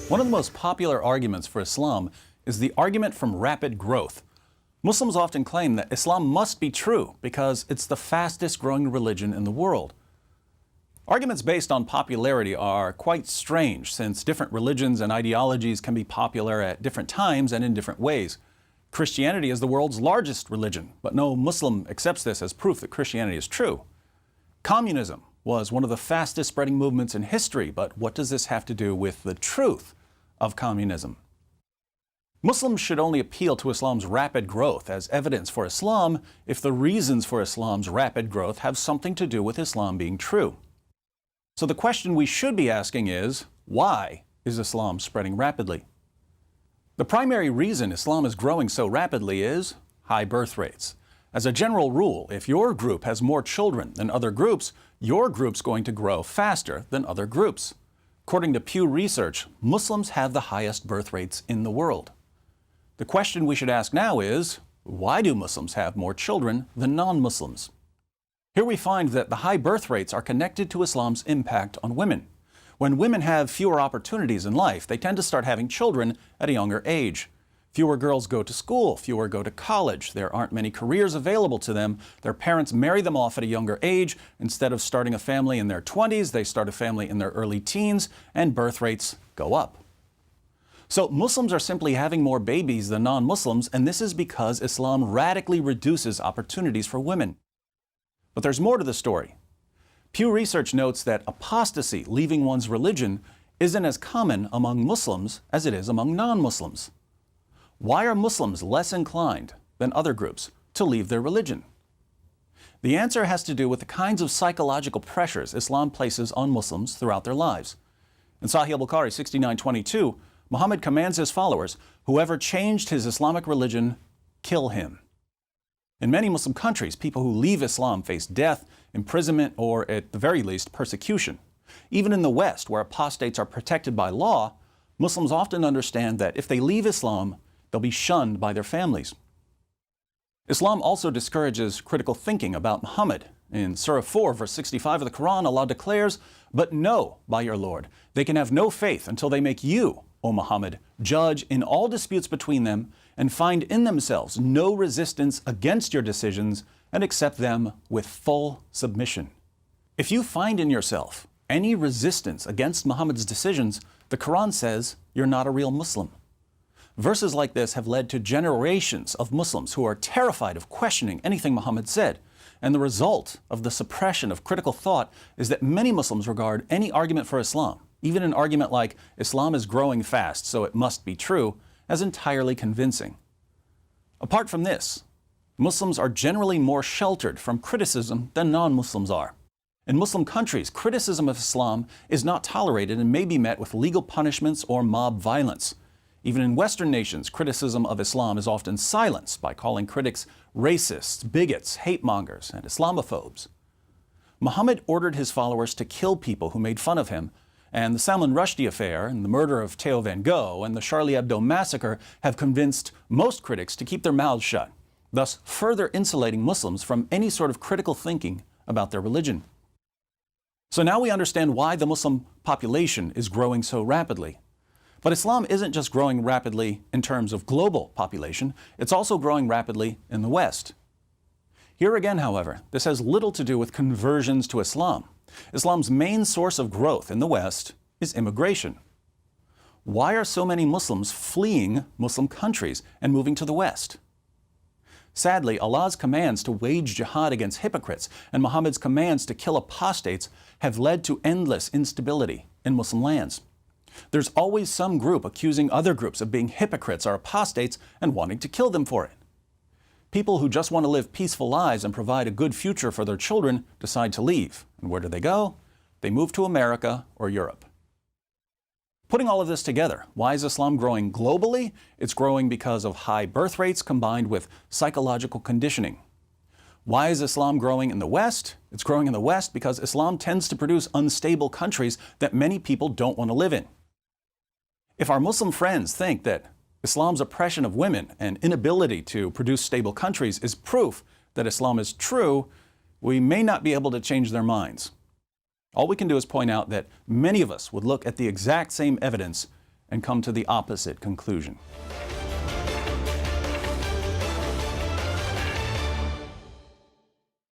One of the most popular arguments for Islam is the argument from rapid growth. Muslims often claim that Islam must be true because it's the fastest growing religion in the world. Arguments based on popularity are quite strange, since different religions and ideologies can be popular at different times and in different ways. Christianity is the world's largest religion, but no Muslim accepts this as proof that Christianity is true. Communism was one of the fastest spreading movements in history, but what does this have to do with the truth of communism? Muslims should only appeal to Islam's rapid growth as evidence for Islam if the reasons for Islam's rapid growth have something to do with Islam being true. So the question we should be asking is, why is Islam spreading rapidly? The primary reason Islam is growing so rapidly is high birth rates. As a general rule, if your group has more children than other groups, your group's going to grow faster than other groups. According to Pew Research, Muslims have the highest birth rates in the world. The question we should ask now is, why do Muslims have more children than non-Muslims? Here we find that the high birth rates are connected to Islam's impact on women. When women have fewer opportunities in life, they tend to start having children at a younger age. Fewer girls go to school, fewer go to college, there aren't many careers available to them, their parents marry them off at a younger age. Instead of starting a family in their 20s, they start a family in their early teens, and birth rates go up. So Muslims are simply having more babies than non-Muslims, and this is because Islam radically reduces opportunities for women. But there's more to the story. Pew Research notes that apostasy, leaving one's religion, isn't as common among Muslims as it is among non-Muslims. Why are Muslims less inclined than other groups to leave their religion? The answer has to do with the kinds of psychological pressures Islam places on Muslims throughout their lives. In Sahih al-Bukhari 69:22, Muhammad commands his followers, whoever changed his Islamic religion, kill him. In many Muslim countries, people who leave Islam face death, imprisonment, or at the very least, persecution. Even in the West, where apostates are protected by law, Muslims often understand that if they leave Islam, they'll be shunned by their families. Islam also discourages critical thinking about Muhammad. In Surah 4, verse 65 of the Quran, Allah declares, "But know by your Lord, they can have no faith until they make you, O Muhammad, judge in all disputes between them, and find in themselves no resistance against your decisions, and accept them with full submission." If you find in yourself any resistance against Muhammad's decisions, the Quran says you're not a real Muslim. Verses like this have led to generations of Muslims who are terrified of questioning anything Muhammad said. And the result of the suppression of critical thought is that many Muslims regard any argument for Islam, even an argument like Islam is growing fast, so it must be true, as entirely convincing. Apart from this, Muslims are generally more sheltered from criticism than non-Muslims are. In Muslim countries, criticism of Islam is not tolerated and may be met with legal punishments or mob violence. Even in Western nations, criticism of Islam is often silenced by calling critics racists, bigots, hate mongers, and Islamophobes. Muhammad ordered his followers to kill people who made fun of him, and the Salman Rushdie affair and the murder of Theo van Gogh and the Charlie Hebdo massacre have convinced most critics to keep their mouths shut, thus further insulating Muslims from any sort of critical thinking about their religion. So now we understand why the Muslim population is growing so rapidly. But Islam isn't just growing rapidly in terms of global population, it's also growing rapidly in the West. Here again, however, this has little to do with conversions to Islam. Islam's main source of growth in the West is immigration. Why are so many Muslims fleeing Muslim countries and moving to the West? Sadly, Allah's commands to wage jihad against hypocrites and Muhammad's commands to kill apostates have led to endless instability in Muslim lands. There's always some group accusing other groups of being hypocrites or apostates and wanting to kill them for it. People who just want to live peaceful lives and provide a good future for their children decide to leave. And where do they go? They move to America or Europe. Putting all of this together, why is Islam growing globally? It's growing because of high birth rates combined with psychological conditioning. Why is Islam growing in the West? It's growing in the West because Islam tends to produce unstable countries that many people don't want to live in. If our Muslim friends think that Islam's oppression of women and inability to produce stable countries is proof that Islam is true, we may not be able to change their minds. All we can do is point out that many of us would look at the exact same evidence and come to the opposite conclusion.